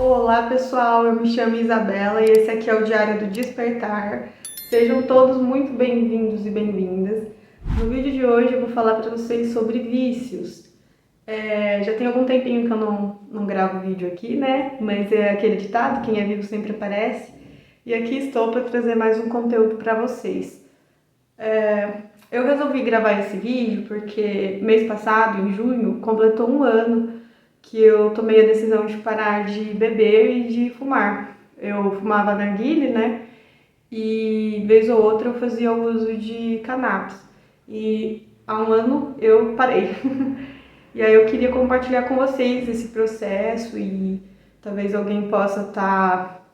Olá pessoal, eu me chamo Isabela e esse aqui é o Diário do Despertar. Sejam todos muito bem-vindos e bem-vindas. No vídeo de hoje eu vou falar para vocês sobre vícios. Já tem algum tempinho que eu não gravo vídeo aqui, né? Mas é aquele ditado, quem é vivo sempre aparece. E aqui estou para trazer mais um conteúdo para vocês. Eu resolvi gravar esse vídeo porque mês passado, em junho, completou um ano que eu tomei a decisão de parar de beber e de fumar. Eu fumava narguilé, né? E vez ou outra eu fazia o uso de cannabis. E há um ano eu parei. E aí eu queria compartilhar com vocês esse processo e talvez alguém possa estar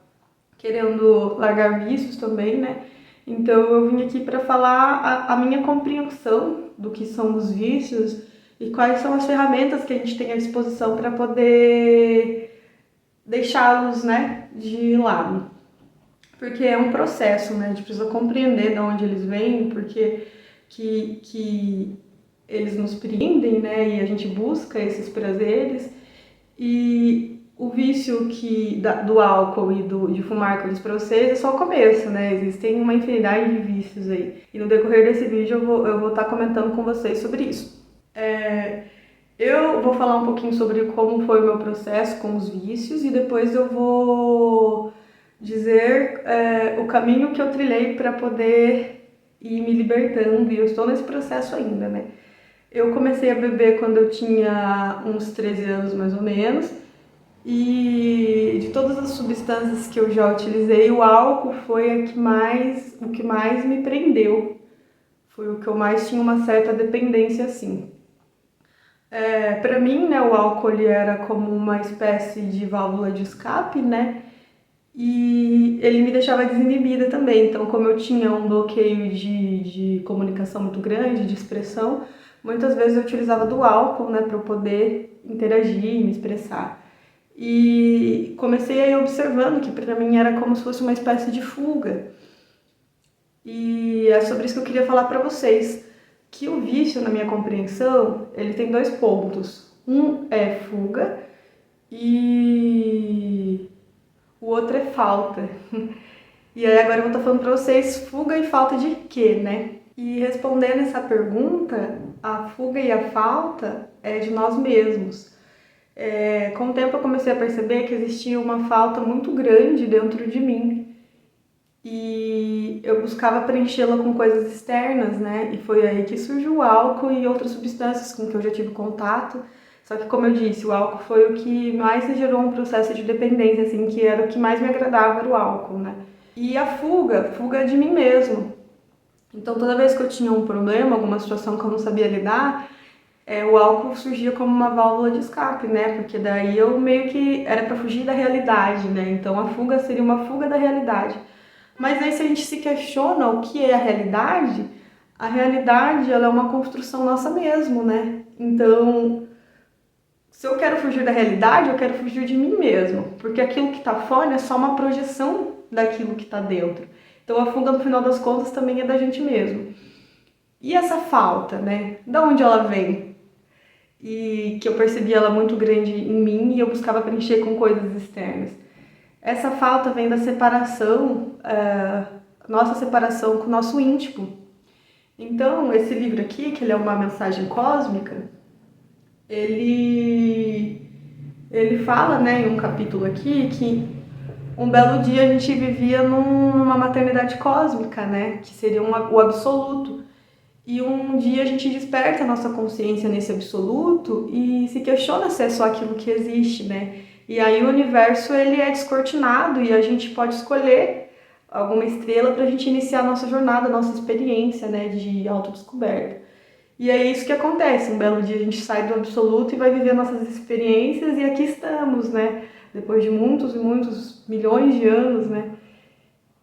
querendo largar vícios também, né? Então eu vim aqui para falar a minha compreensão do que são os vícios e quais são as ferramentas que a gente tem à disposição para poder deixá-los, né, de lado. Porque é um processo, né? A gente precisa compreender de onde eles vêm, porque que eles nos prendem, né? E a gente busca esses prazeres. E o vício do álcool e de fumar que eu disse pra vocês é só o começo, né? Existem uma infinidade de vícios aí. E no decorrer desse vídeo eu vou estar comentando com vocês sobre isso. Eu vou falar um pouquinho sobre como foi o meu processo com os vícios e depois eu vou dizer o caminho que eu trilhei para poder ir me libertando, e eu estou nesse processo ainda, né? Eu comecei a beber quando eu tinha uns 13 anos mais ou menos, e de todas as substâncias que eu já utilizei, o álcool foi o que mais me prendeu, foi o que eu mais tinha uma certa dependência assim. Para mim, né, o álcool ele era como uma espécie de válvula de escape, né? E ele me deixava desinibida também. Então, como eu tinha um bloqueio de comunicação muito grande, de expressão, muitas vezes eu utilizava do álcool, né, para eu poder interagir, me expressar. E comecei aí observando que para mim era como se fosse uma espécie de fuga. E é sobre isso que eu queria falar para vocês, que o vício, na minha compreensão, ele tem dois pontos. Um é fuga e o outro é falta. E aí agora eu vou estar falando para vocês fuga e falta de quê, né? E respondendo essa pergunta, a fuga e a falta é de nós mesmos. Com o tempo eu comecei a perceber que existia uma falta muito grande dentro de mim. E eu buscava preenchê-la com coisas externas, né? E foi aí que surgiu o álcool e outras substâncias com que eu já tive contato. Só que, como eu disse, o álcool foi o que mais me gerou um processo de dependência, assim, que era o que mais me agradava, era o álcool, né? E a fuga de mim mesmo. Então, toda vez que eu tinha um problema, alguma situação que eu não sabia lidar, o álcool surgia como uma válvula de escape, né? Porque daí eu meio que era para fugir da realidade, né? Então, a fuga seria uma fuga da realidade. Mas aí se a gente se questiona o que é a realidade ela é uma construção nossa mesmo, né? Então, se eu quero fugir da realidade, eu quero fugir de mim mesmo, porque aquilo que está fora é só uma projeção daquilo que está dentro. Então a fuga, no final das contas, também é da gente mesmo. E essa falta, né? Da onde ela vem? E que eu percebi ela muito grande em mim e eu buscava preencher com coisas externas. Essa falta vem da separação, nossa separação com o nosso íntimo. Então, esse livro aqui, que ele é uma mensagem cósmica, ele fala, né, em um capítulo aqui, que um belo dia a gente vivia numa maternidade cósmica, né, que seria o absoluto. E um dia a gente desperta a nossa consciência nesse absoluto e se questiona se é só aquilo que existe, né? E aí o universo ele é descortinado e a gente pode escolher alguma estrela para a gente iniciar a nossa jornada, a nossa experiência, né, de autodescoberta. E é isso que acontece, um belo dia a gente sai do absoluto e vai viver nossas experiências e aqui estamos, né, depois de muitos e muitos milhões de anos, né.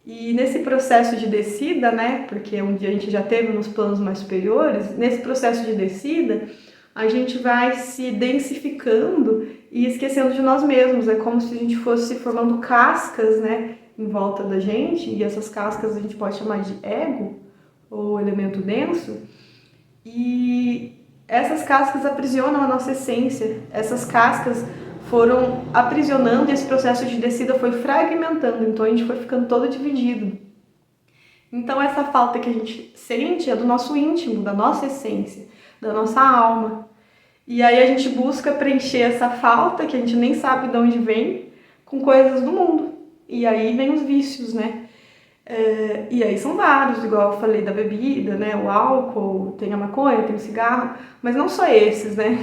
E nesse processo de descida, né, porque um dia a gente já teve nos planos mais superiores, nesse processo de descida, a gente vai se densificando e esquecendo de nós mesmos. É como se a gente fosse formando cascas, né, em volta da gente, e essas cascas a gente pode chamar de ego, ou elemento denso, e essas cascas aprisionam a nossa essência. Essas cascas foram aprisionando e esse processo de descida foi fragmentando, então a gente foi ficando todo dividido. Então essa falta que a gente sente é do nosso íntimo, da nossa essência, da nossa alma. E aí a gente busca preencher essa falta, que a gente nem sabe de onde vem, com coisas do mundo. E aí vem os vícios, né? E aí são vários, igual eu falei da bebida, né? O álcool, tem a maconha, tem o cigarro, mas não só esses, né?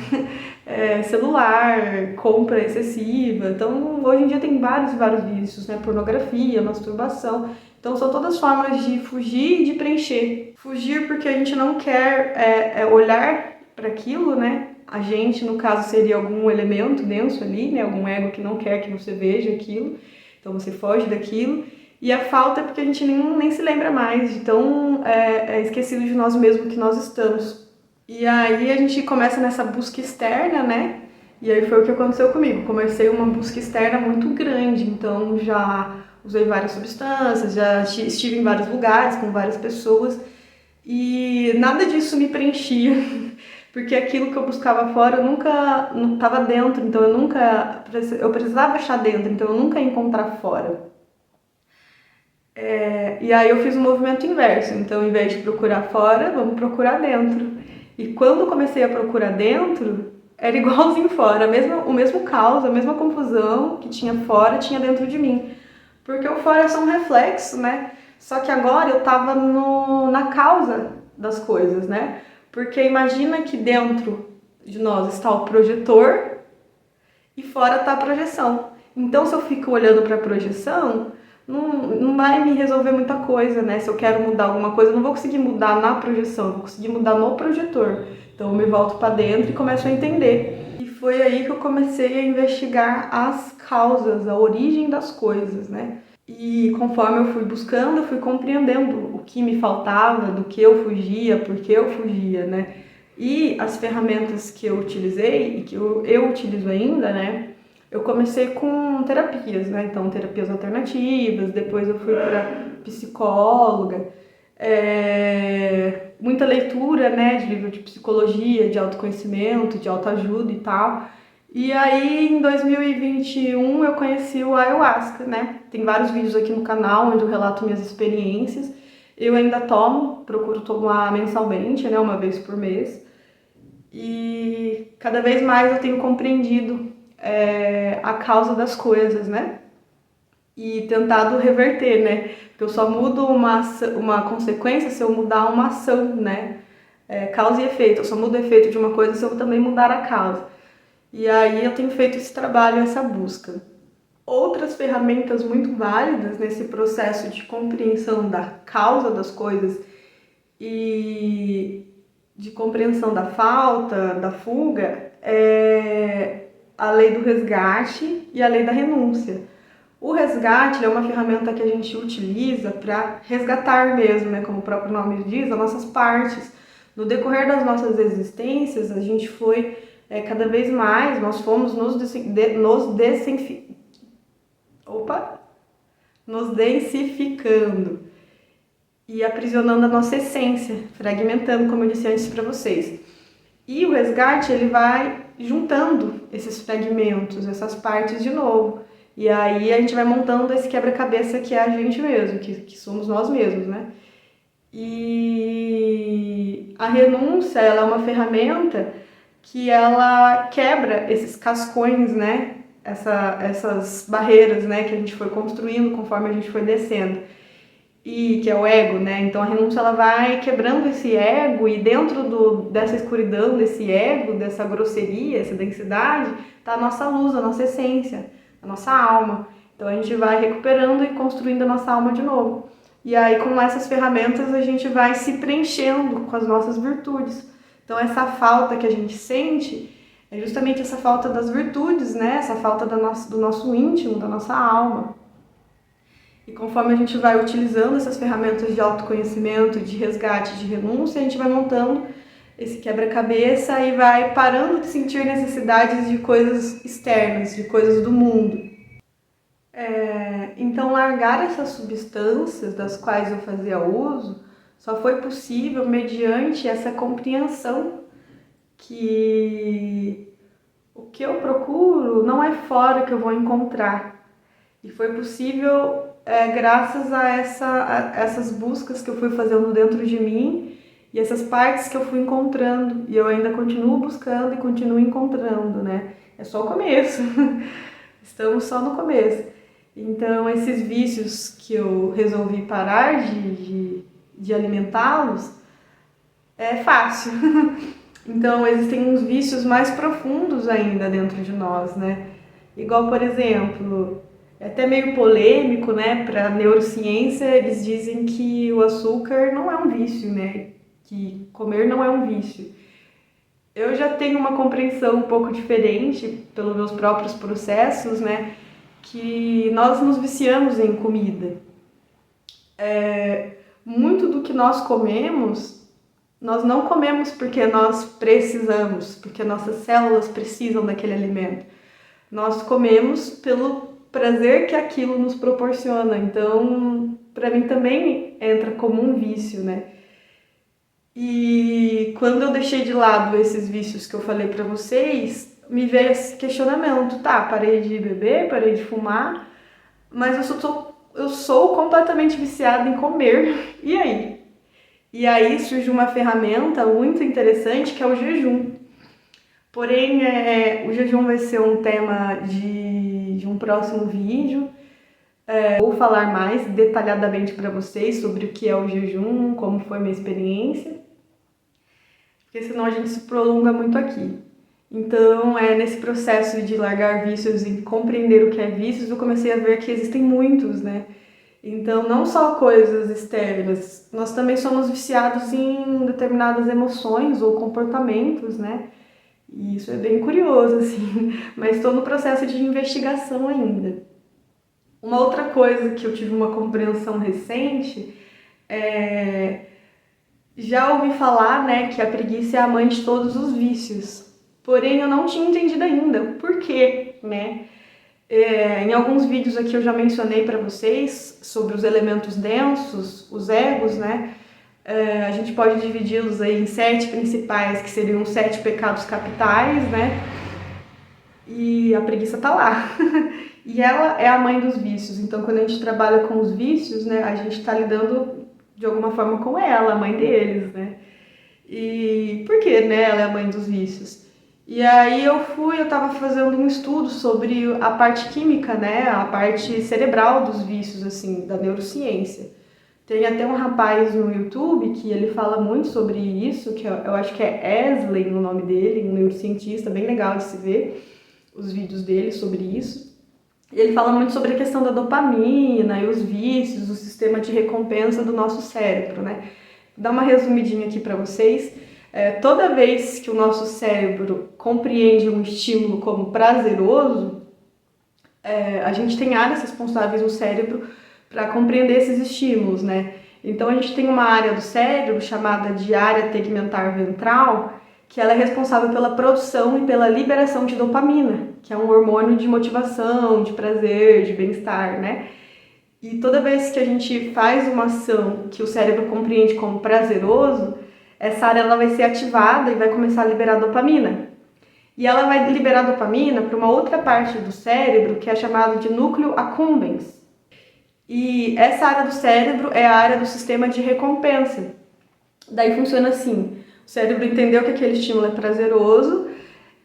Celular, compra excessiva. Então, hoje em dia tem vários vícios, né? Pornografia, masturbação. Então, são todas formas de fugir e de preencher. Fugir porque a gente não quer olhar para aquilo, né? A gente, no caso, seria algum elemento denso ali, né? Algum ego que não quer que você veja aquilo. Então, você foge daquilo. E a falta é porque a gente nem se lembra mais, de tão esquecido de nós mesmos que nós estamos. E aí a gente começa nessa busca externa, né? E aí foi o que aconteceu comigo. Comecei uma busca externa muito grande, então já usei várias substâncias, já estive em vários lugares com várias pessoas e nada disso me preenchia, porque aquilo que eu buscava fora eu nunca não estava dentro, então eu precisava achar dentro, então eu nunca ia encontrar fora. E aí eu fiz um movimento inverso, então ao invés de procurar fora, vamos procurar dentro. E quando eu comecei a procurar dentro, era igualzinho fora, o mesmo caos, a mesma confusão que tinha fora, tinha dentro de mim. Porque o fora é só um reflexo, né? Só que agora eu tava na causa das coisas, né? Porque imagina que dentro de nós está o projetor e fora está a projeção. Então se eu fico olhando para a projeção, não vai me resolver muita coisa, né? Se eu quero mudar alguma coisa, eu não vou conseguir mudar na projeção, eu vou conseguir mudar no projetor. Então eu me volto para dentro e começo a entender. E foi aí que eu comecei a investigar as causas, a origem das coisas, né? E conforme eu fui buscando, eu fui compreendendo o que me faltava, do que eu fugia, por que eu fugia, né? E as ferramentas que eu utilizei e que eu utilizo ainda, né? Eu comecei com terapias, né? Então, terapias alternativas, depois eu fui para psicóloga, muita leitura, né? De livro de psicologia, de autoconhecimento, de autoajuda e tal. E aí, em 2021, eu conheci o ayahuasca, né? Tem vários vídeos aqui no canal onde eu relato minhas experiências. Eu ainda procuro tomar mensalmente, né? Uma vez por mês. E cada vez mais eu tenho compreendido a causa das coisas, né? E tentado reverter, né? Porque eu só mudo uma consequência se eu mudar uma ação, né? Causa e efeito. Eu só mudo o efeito de uma coisa se eu também mudar a causa. E aí eu tenho feito esse trabalho, essa busca. Outras ferramentas muito válidas nesse processo de compreensão da causa das coisas e de compreensão da falta, da fuga, é a lei do resgate e a lei da renúncia. O resgate é uma ferramenta que a gente utiliza para resgatar mesmo, né, como o próprio nome diz, as nossas partes. No decorrer das nossas existências, a gente foi cada vez mais, nós fomos nos densificando e aprisionando a nossa essência, fragmentando, como eu disse antes para vocês. E o resgate, ele vai juntando esses fragmentos, essas partes de novo. E aí a gente vai montando esse quebra-cabeça que é a gente mesmo, que somos nós mesmos, né? E a renúncia, ela é uma ferramenta que ela quebra esses cascões, né? Essas barreiras, né? Que a gente foi construindo conforme a gente foi descendo. E que é o ego, né? Então a renúncia ela vai quebrando esse ego e dentro dessa escuridão, desse ego, dessa grosseria, essa densidade, tá a nossa luz, a nossa essência, a nossa alma. Então a gente vai recuperando e construindo a nossa alma de novo. E aí com essas ferramentas a gente vai se preenchendo com as nossas virtudes. Então essa falta que a gente sente é justamente essa falta das virtudes, né? Essa falta do nosso íntimo, da nossa alma. E conforme a gente vai utilizando essas ferramentas de autoconhecimento, de resgate, de renúncia, a gente vai montando esse quebra-cabeça e vai parando de sentir necessidades de coisas externas, de coisas do mundo. Então, largar essas substâncias das quais eu fazia uso só foi possível mediante essa compreensão que o que eu procuro não é fora que eu vou encontrar. E foi possível graças a essas buscas que eu fui fazendo dentro de mim e essas partes que eu fui encontrando. E eu ainda continuo buscando e continuo encontrando, né? É só o começo. Estamos só no começo. Então, esses vícios que eu resolvi parar de alimentá-los, é fácil. Então, existem uns vícios mais profundos ainda dentro de nós, né? Igual, por exemplo, é até meio polêmico, né? Para a neurociência, eles dizem que o açúcar não é um vício, né? Que comer não é um vício. Eu já tenho uma compreensão um pouco diferente pelos meus próprios processos, né? Que nós nos viciamos em comida. Muito do que nós comemos, nós não comemos porque nós precisamos, porque nossas células precisam daquele alimento. Nós comemos pelo prazer que aquilo nos proporciona. Então, para mim também entra como um vício, né? E quando eu deixei de lado esses vícios que eu falei para vocês, me veio esse questionamento, tá, parei de beber, parei de fumar, mas eu sou completamente viciada em comer. E aí? E aí surge uma ferramenta muito interessante que é o jejum. Porém, o jejum vai ser um tema de um próximo vídeo. Vou falar mais detalhadamente para vocês sobre o que é o jejum, como foi minha experiência, porque senão a gente se prolonga muito aqui. Então, nesse processo de largar vícios e compreender o que é vícios, eu comecei a ver que existem muitos, né? Então, não só coisas externas, nós também somos viciados em determinadas emoções ou comportamentos, né? E isso é bem curioso, assim, mas estou no processo de investigação ainda. Uma outra coisa que eu tive uma compreensão recente já ouvi falar, né, que a preguiça é a mãe de todos os vícios. Porém, eu não tinha entendido ainda o porquê, né? Em alguns vídeos aqui eu já mencionei para vocês sobre os elementos densos, os egos, né? A gente pode dividi-los aí em 7 principais, que seriam 7 pecados capitais, né? E a preguiça tá lá. E ela é a mãe dos vícios. Então, quando a gente trabalha com os vícios, né, a gente tá lidando de alguma forma com ela, a mãe deles, né? E por que, né, ela é a mãe dos vícios? E aí eu tava fazendo um estudo sobre a parte química, né, a parte cerebral dos vícios, assim, da neurociência. Tem até um rapaz no YouTube que ele fala muito sobre isso, que eu acho que é Esley o nome dele, um neurocientista bem legal de se ver os vídeos dele sobre isso. Ele fala muito sobre a questão da dopamina e os vícios, o sistema de recompensa do nosso cérebro, né? Vou dar uma resumidinha aqui para vocês. Toda vez que o nosso cérebro compreende um estímulo como prazeroso, a gente tem áreas responsáveis no cérebro para compreender esses estímulos, né? Então a gente tem uma área do cérebro chamada de área tegmentar ventral, que ela é responsável pela produção e pela liberação de dopamina, que é um hormônio de motivação, de prazer, de bem-estar, né? E toda vez que a gente faz uma ação que o cérebro compreende como prazeroso, essa área ela vai ser ativada e vai começar a liberar dopamina. E ela vai liberar dopamina para uma outra parte do cérebro que é chamado de núcleo accumbens. E essa área do cérebro é a área do sistema de recompensa. Daí funciona assim: o cérebro entendeu que aquele estímulo é prazeroso,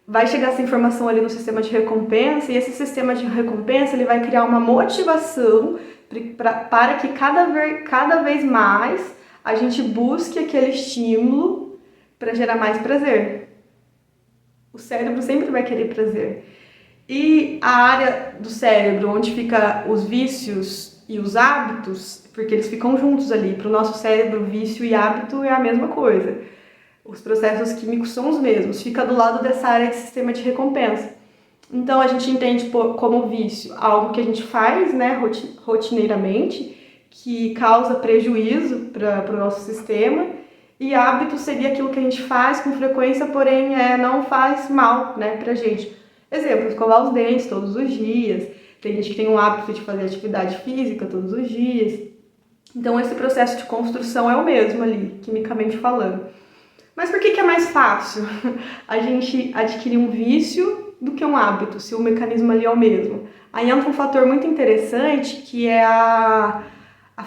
vai chegar essa informação ali no sistema de recompensa, e esse sistema de recompensa ele vai criar uma motivação para que cada vez mais a gente busque aquele estímulo para gerar mais prazer. O cérebro sempre vai querer prazer. E a área do cérebro onde fica os vícios e os hábitos, porque eles ficam juntos ali, para o nosso cérebro, vício e hábito é a mesma coisa. Os processos químicos são os mesmos, fica do lado dessa área de sistema de recompensa. Então a gente entende como vício algo que a gente faz, né, rotineiramente, que causa prejuízo para o nosso sistema, e hábito seria aquilo que a gente faz com frequência, porém não faz mal, né, pra gente. Exemplo, escovar os dentes todos os dias. Tem gente que tem o hábito de fazer atividade física todos os dias. Então esse processo de construção é o mesmo ali, quimicamente falando. Mas por que é mais fácil a gente adquirir um vício do que um hábito, se o mecanismo ali é o mesmo. Aí entra um fator muito interessante, que é a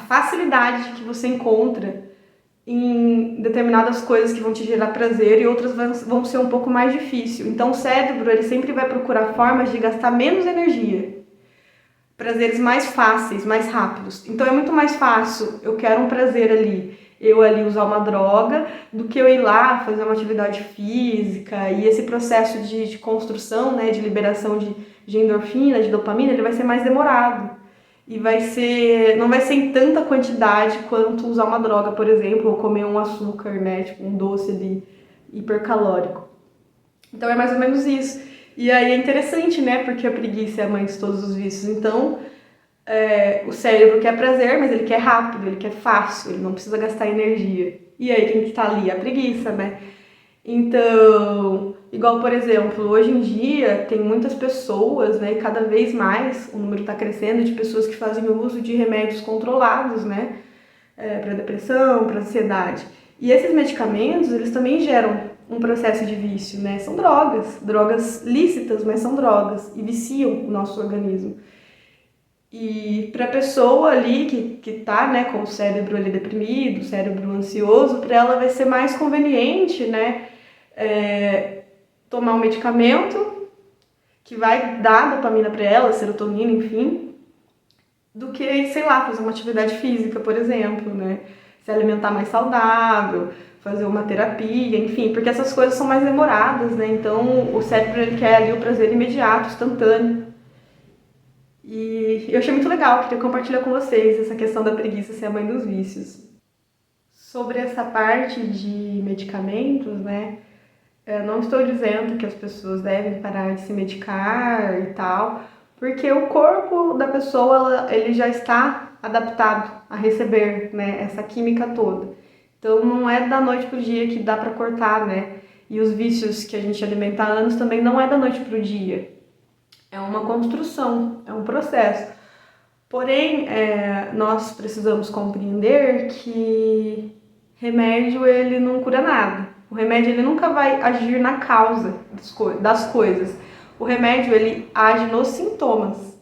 facilidade que você encontra em determinadas coisas que vão te gerar prazer e outras vão ser um pouco mais difícil. Então o cérebro ele sempre vai procurar formas de gastar menos energia, prazeres mais fáceis, mais rápidos. Então é muito mais fácil, eu quero um prazer ali, eu ali usar uma droga, do que eu ir lá fazer uma atividade física. E esse processo de construção, né, de liberação de endorfina, de dopamina, ele vai ser mais demorado. E não vai ser em tanta quantidade quanto usar uma droga, por exemplo, ou comer um açúcar, né, tipo um doce ali hipercalórico. Então é mais ou menos isso. E aí é interessante, né, porque a preguiça é a mãe de todos os vícios. Então o cérebro quer prazer, mas ele quer rápido, ele quer fácil, ele não precisa gastar energia. E aí quem que tá ali? A preguiça, né? Então, igual, por exemplo, hoje em dia tem muitas pessoas, né, e cada vez mais o número está crescendo de pessoas que fazem uso de remédios controlados, né, para depressão, para ansiedade. E esses medicamentos, eles também geram um processo de vício, né? São drogas lícitas, mas são drogas e viciam o nosso organismo. E para a pessoa ali que tá, né, com o cérebro ali deprimido, o cérebro ansioso, para ela vai ser mais conveniente, né, tomar um medicamento que vai dar dopamina para ela, serotonina, enfim, do que, sei lá, fazer uma atividade física, por exemplo, né, se alimentar mais saudável, fazer uma terapia, enfim, porque essas coisas são mais demoradas, né, então o cérebro ele quer ali o prazer imediato, instantâneo. E eu achei muito legal, queria compartilhar com vocês essa questão da preguiça ser a mãe dos vícios. Sobre essa parte de medicamentos, né, eu não estou dizendo que as pessoas devem parar de se medicar e tal, porque o corpo da pessoa ele já está adaptado a receber, né, essa química toda. Então não é da noite pro dia que dá para cortar, né? E os vícios que a gente alimenta há anos também não é da noite pro dia. É uma construção, é um processo. Porém, nós precisamos compreender que remédio ele não cura nada. O remédio ele nunca vai agir na causa das coisas. O remédio ele age nos sintomas.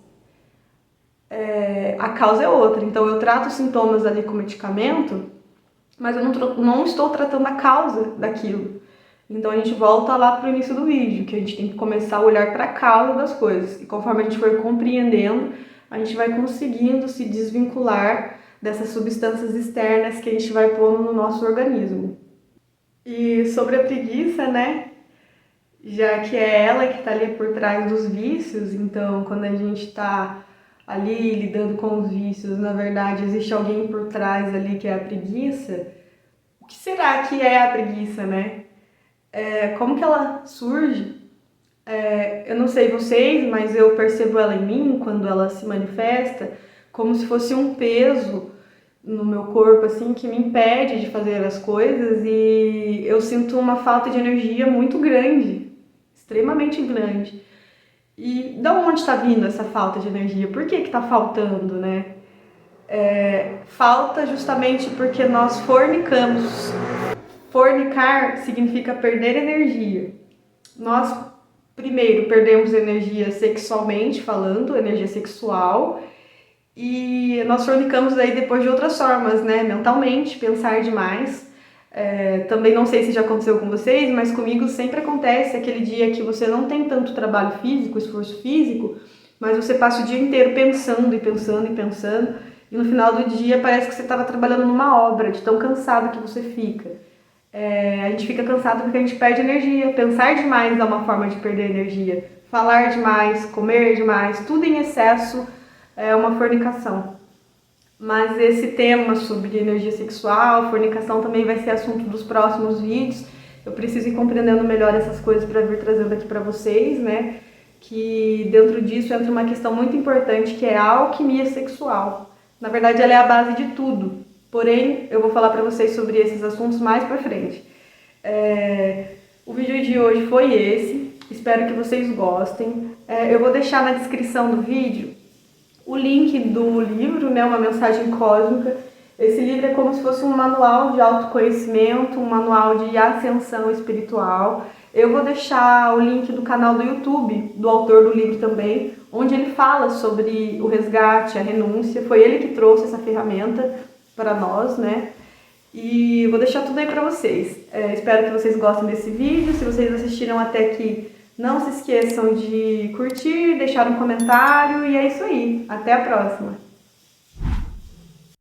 A causa é outra. Então eu trato os sintomas ali com medicamento, mas eu não estou tratando a causa daquilo. Então a gente volta lá para o início do vídeo, que a gente tem que começar a olhar para a causa das coisas. E conforme a gente for compreendendo, a gente vai conseguindo se desvincular dessas substâncias externas que a gente vai pondo no nosso organismo. E sobre a preguiça, né? Já que é ela que está ali por trás dos vícios, então quando a gente está ali lidando com os vícios, na verdade existe alguém por trás ali que é a preguiça. O que será que é a preguiça, né? Como que ela surge? Eu não sei vocês, mas eu percebo ela em mim quando ela se manifesta como se fosse um peso no meu corpo, assim, que me impede de fazer as coisas, e eu sinto uma falta de energia muito grande, extremamente grande. E de onde está vindo essa falta de energia? Por que está faltando, né? Falta justamente porque nós fornicamos. Fornicar significa perder energia. Nós, primeiro, perdemos energia sexualmente falando, energia sexual, e nós fornicamos aí depois de outras formas, né? Mentalmente, pensar demais. Também não sei se já aconteceu com vocês, mas comigo sempre acontece aquele dia que você não tem tanto trabalho físico, esforço físico, mas você passa o dia inteiro pensando e pensando e pensando, e no final do dia parece que você estava trabalhando numa obra, de tão cansado que você fica. A gente fica cansado porque a gente perde energia. Pensar demais é uma forma de perder energia. Falar demais, comer demais, tudo em excesso é uma fornicação. Mas esse tema sobre energia sexual, fornicação, também vai ser assunto dos próximos vídeos. Eu preciso ir compreendendo melhor essas coisas para vir trazendo aqui para vocês, né? Que dentro disso entra uma questão muito importante, que é a alquimia sexual. Na verdade, ela é a base de tudo. Porém, eu vou falar para vocês sobre esses assuntos mais para frente. O vídeo de hoje foi esse. Espero que vocês gostem. Eu vou deixar na descrição do vídeo o link do livro, né, Uma Mensagem Cósmica, Esse livro é como se fosse um manual de autoconhecimento, um manual de ascensão espiritual. Eu vou deixar o link do canal do YouTube do autor do livro também, onde ele fala sobre o resgate, a renúncia. Foi ele que trouxe essa ferramenta para nós, né? E vou deixar tudo aí para vocês. Espero que vocês gostem desse vídeo. Se vocês assistiram até aqui, não se esqueçam de curtir, deixar um comentário. E é isso aí. Até a próxima!